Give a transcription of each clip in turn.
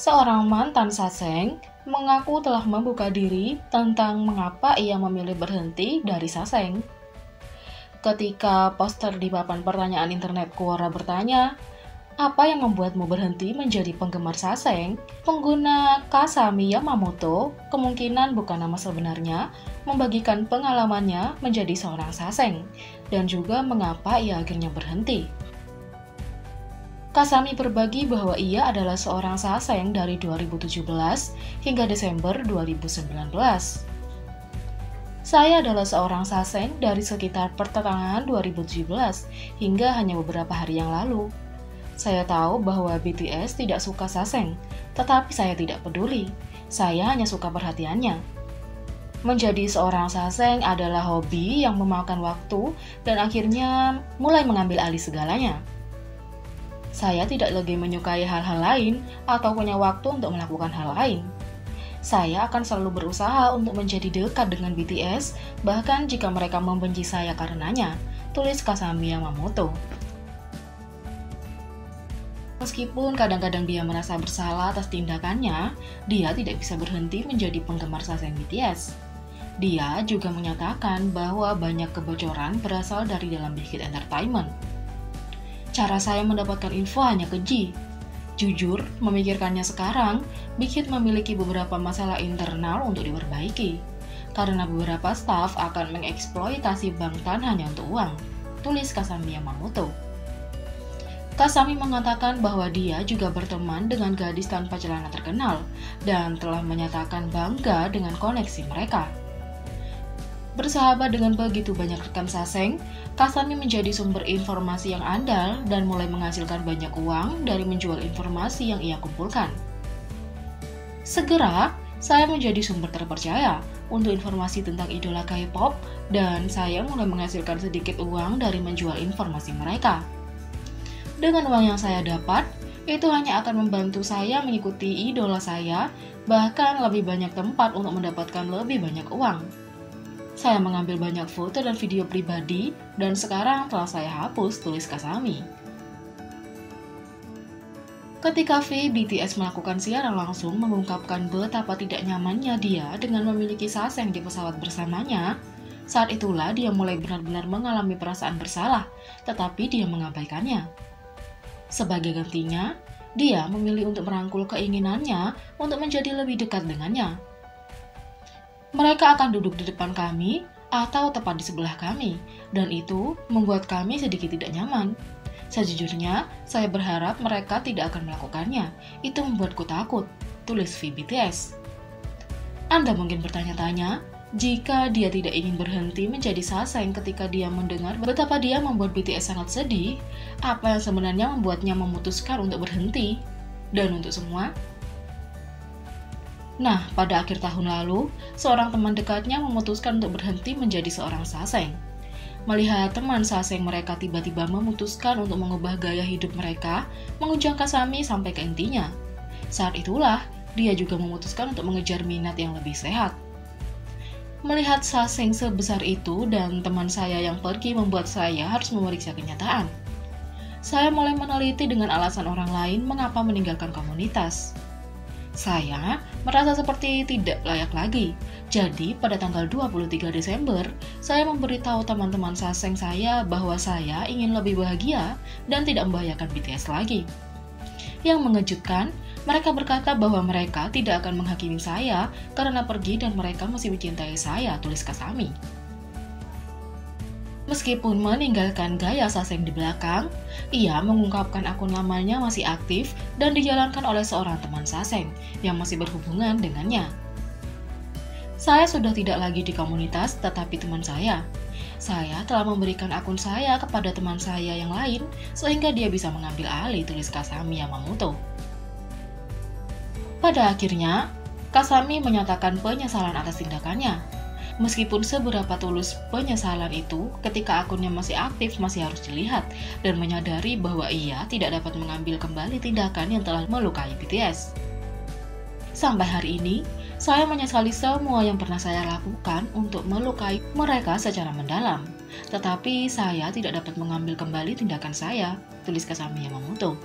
Seorang mantan saseng mengaku telah membuka diri tentang mengapa ia memilih berhenti dari saseng. Ketika poster di papan pertanyaan internet Quora bertanya, "Apa yang membuatmu berhenti menjadi penggemar saseng?" Pengguna Kasami Yamamoto, kemungkinan bukan nama sebenarnya, membagikan pengalamannya menjadi seorang saseng dan juga mengapa ia akhirnya berhenti. Kasami berbagi bahwa ia adalah seorang saseng dari 2017 hingga Desember 2019. Saya adalah seorang saseng dari sekitar pertengahan 2017 hingga hanya beberapa hari yang lalu. Saya tahu bahwa BTS tidak suka saseng, tetapi saya tidak peduli. Saya hanya suka perhatiannya. Menjadi seorang saseng adalah hobi yang memakan waktu dan akhirnya mulai mengambil alih segalanya. Saya tidak lagi menyukai hal-hal lain atau punya waktu untuk melakukan hal lain. Saya akan selalu berusaha untuk menjadi dekat dengan BTS, bahkan jika mereka membenci saya karenanya, tulis Kasami Yamamoto. Meskipun kadang-kadang dia merasa bersalah atas tindakannya, dia tidak bisa berhenti menjadi penggemar saseng BTS. Dia juga menyatakan bahwa banyak kebocoran berasal dari dalam Big Hit Entertainment. Cara saya mendapatkan info hanya keji. Jujur, memikirkannya sekarang, Big Hit memiliki beberapa masalah internal untuk diperbaiki. Karena beberapa staf akan mengeksploitasi Bangtan hanya untuk uang, tulis Kasami Yamamoto. Kasami mengatakan bahwa dia juga berteman dengan gadis tanpa celana terkenal dan telah menyatakan bangga dengan koneksi mereka. Bersahabat dengan begitu banyak rekan saseng, Kasami menjadi sumber informasi yang andal dan mulai menghasilkan banyak uang dari menjual informasi yang ia kumpulkan. Segera, saya menjadi sumber terpercaya untuk informasi tentang idola K-pop dan saya mulai menghasilkan sedikit uang dari menjual informasi mereka. Dengan uang yang saya dapat, itu hanya akan membantu saya mengikuti idola saya, bahkan lebih banyak tempat untuk mendapatkan lebih banyak uang. Saya mengambil banyak foto dan video pribadi, dan sekarang telah saya hapus, tulis Kasami. Ketika V, BTS melakukan siaran langsung mengungkapkan betapa tidak nyamannya dia dengan memiliki saseng di pesawat bersamanya, saat itulah dia mulai benar-benar mengalami perasaan bersalah, tetapi dia mengabaikannya. Sebagai gantinya, dia memilih untuk merangkul keinginannya untuk menjadi lebih dekat dengannya. Mereka akan duduk di depan kami atau tepat di sebelah kami, dan itu membuat kami sedikit tidak nyaman. Sejujurnya, saya berharap mereka tidak akan melakukannya. Itu membuatku takut, tulis V BTS. Anda mungkin bertanya-tanya, jika dia tidak ingin berhenti menjadi saseng ketika dia mendengar betapa dia membuat BTS sangat sedih, apa yang sebenarnya membuatnya memutuskan untuk berhenti? Dan untuk semua, nah, pada akhir tahun lalu, seorang teman dekatnya memutuskan untuk berhenti menjadi seorang saseng. Melihat teman saseng mereka tiba-tiba memutuskan untuk mengubah gaya hidup mereka, mengundang Kasami sampai ke intinya. Saat itulah, dia juga memutuskan untuk mengejar minat yang lebih sehat. Melihat saseng sebesar itu dan teman saya yang pergi membuat saya harus memeriksa kenyataan. Saya mulai meneliti dengan alasan orang lain mengapa meninggalkan komunitas. Saya merasa seperti tidak layak lagi. Jadi, pada tanggal 23 Desember, saya memberitahu teman-teman saseng saya bahwa saya ingin lebih bahagia dan tidak membahayakan BTS lagi. Yang mengejutkan, mereka berkata bahwa mereka tidak akan menghakimi saya karena pergi dan mereka masih mencintai saya, tulis Kasami. Meskipun meninggalkan gaya saseng di belakang, ia mengungkapkan akun lamanya masih aktif dan dijalankan oleh seorang teman saseng yang masih berhubungan dengannya. Saya sudah tidak lagi di komunitas, tetapi teman saya. Saya telah memberikan akun saya kepada teman saya yang lain sehingga dia bisa mengambil alih, tulis Kasami Yamamoto. Pada akhirnya, Kasami menyatakan penyesalan atas tindakannya. Meskipun seberapa tulus penyesalan itu, ketika akunnya masih aktif masih harus dilihat dan menyadari bahwa ia tidak dapat mengambil kembali tindakan yang telah melukai BTS. Sampai hari ini, saya menyesali semua yang pernah saya lakukan untuk melukai mereka secara mendalam. Tetapi saya tidak dapat mengambil kembali tindakan saya, tulis Kasami Yamamoto.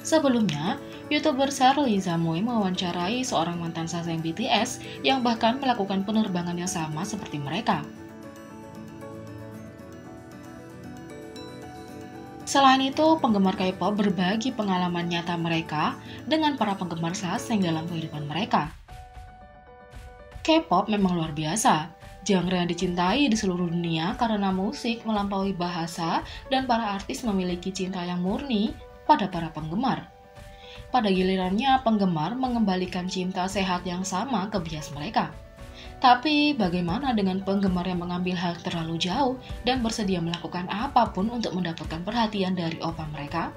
Sebelumnya, YouTuber Charlie Zamoy mewawancarai seorang mantan saseng BTS yang bahkan melakukan penerbangan yang sama seperti mereka. Selain itu, penggemar K-pop berbagi pengalaman nyata mereka dengan para penggemar saseng dalam kehidupan mereka. K-pop memang luar biasa, genre yang dicintai di seluruh dunia karena musik melampaui bahasa dan para artis memiliki cinta yang murni pada para penggemar. Pada gilirannya, penggemar mengembalikan cinta sehat yang sama ke bias mereka. Tapi bagaimana dengan penggemar yang mengambil hal terlalu jauh dan bersedia melakukan apapun untuk mendapatkan perhatian dari oppa mereka?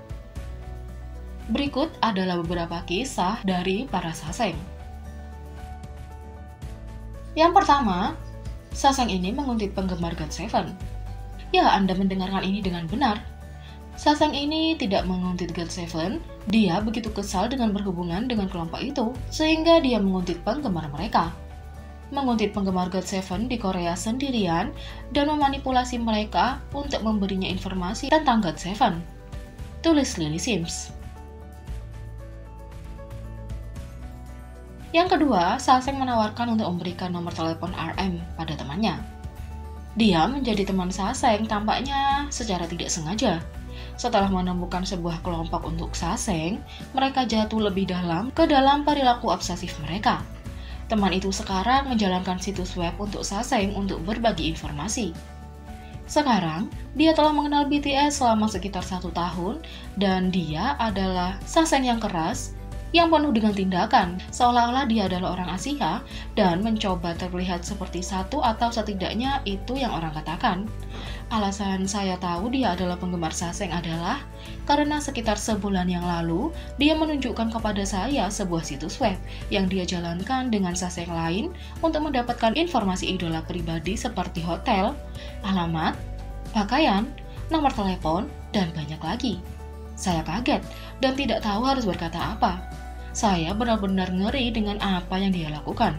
Berikut adalah beberapa kisah dari para saseng. Yang pertama, saseng ini menguntit penggemar GOT7. Ya, Anda mendengarkan ini dengan benar. Saseng ini tidak menguntit GOT7, dia begitu kesal dengan berhubungan dengan kelompok itu, sehingga dia menguntit penggemar mereka. Menguntit penggemar GOT7 di Korea sendirian dan memanipulasi mereka untuk memberinya informasi tentang GOT7. Tulis Lily Sims. Yang kedua, saseng menawarkan untuk memberikan nomor telepon RM pada temannya. Dia menjadi teman saseng tampaknya secara tidak sengaja. Setelah menemukan sebuah kelompok untuk saseng, mereka jatuh lebih dalam ke dalam perilaku obsesif mereka. Teman itu sekarang menjalankan situs web untuk saseng untuk berbagi informasi. Sekarang, dia telah mengenal BTS selama sekitar 1 tahun dan dia adalah saseng yang keras, yang penuh dengan tindakan, seolah-olah dia adalah orang Asia dan mencoba terlihat seperti satu atau setidaknya itu yang orang katakan. Alasan saya tahu dia adalah penggemar saseng adalah karena sekitar sebulan yang lalu, dia menunjukkan kepada saya sebuah situs web yang dia jalankan dengan saseng lain untuk mendapatkan informasi idola pribadi seperti hotel, alamat, pakaian, nomor telepon, dan banyak lagi. Saya kaget dan tidak tahu harus berkata apa. Saya benar-benar ngeri dengan apa yang dia lakukan.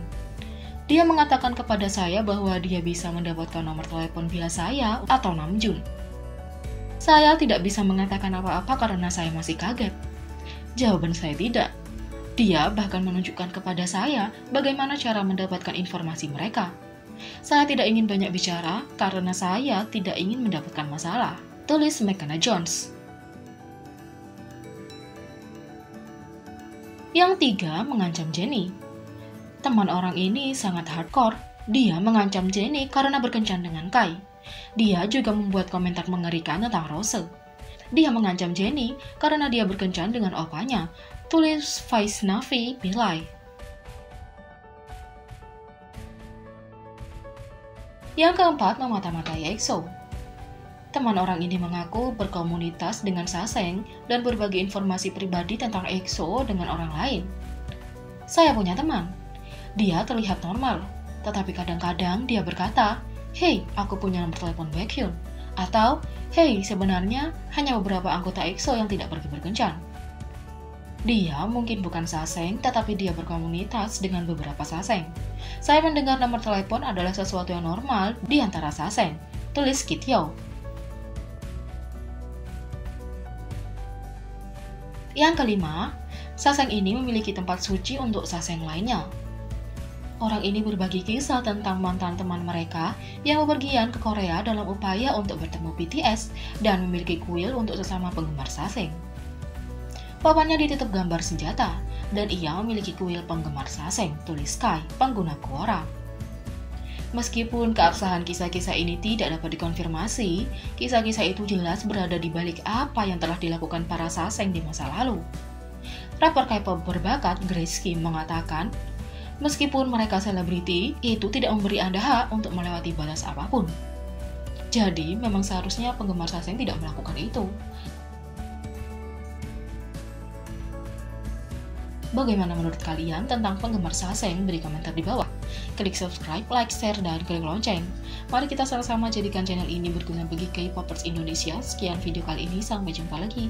Dia mengatakan kepada saya bahwa dia bisa mendapatkan nomor telepon via saya atau Namjoon. Saya tidak bisa mengatakan apa-apa karena saya masih kaget. Jawaban saya tidak. Dia bahkan menunjukkan kepada saya bagaimana cara mendapatkan informasi mereka. Saya tidak ingin banyak bicara karena saya tidak ingin mendapatkan masalah. Tulis McKenna Jones. Yang tiga, mengancam Jennie. Teman orang ini sangat hardcore. Dia mengancam Jennie karena berkencan dengan Kai. Dia juga membuat komentar mengerikan tentang Rose. Dia mengancam Jennie karena dia berkencan dengan opanya. Tulis Vaishnavi Pillai. Yang keempat, memata-matai EXO. Teman orang ini mengaku berkomunitas dengan saseng dan berbagi informasi pribadi tentang EXO dengan orang lain. Saya punya teman. Dia terlihat normal, tetapi kadang-kadang dia berkata, "Hey, aku punya nomor telepon Baekhyun." Atau, "Hey, sebenarnya hanya beberapa anggota EXO yang tidak pergi berkencan." Dia mungkin bukan saseng, tetapi dia berkomunitas dengan beberapa saseng. Saya mendengar nomor telepon adalah sesuatu yang normal di antara saseng. Tulis Kityo. Yang kelima, saseng ini memiliki tempat suci untuk saseng lainnya. Orang ini berbagi kisah tentang mantan teman mereka yang bepergian ke Korea dalam upaya untuk bertemu BTS dan memiliki kuil untuk sesama penggemar saseng. Papannya ditutup gambar senjata, dan ia memiliki kuil penggemar saseng, tulis Kai, pengguna Quora. Meskipun keabsahan kisah-kisah ini tidak dapat dikonfirmasi, kisah-kisah itu jelas berada di balik apa yang telah dilakukan para saseng di masa lalu. Rapper K-pop berbakat Grace Kim mengatakan, meskipun mereka selebriti, itu tidak memberi Anda hak untuk melewati batas apapun. Jadi, memang seharusnya penggemar saseng tidak melakukan itu. Bagaimana menurut kalian tentang penggemar saseng? Beri komentar di bawah. Klik subscribe, like, share, dan klik lonceng. Mari kita sama-sama jadikan channel ini berguna bagi K-popers Indonesia. Sekian video kali ini, sampai jumpa lagi.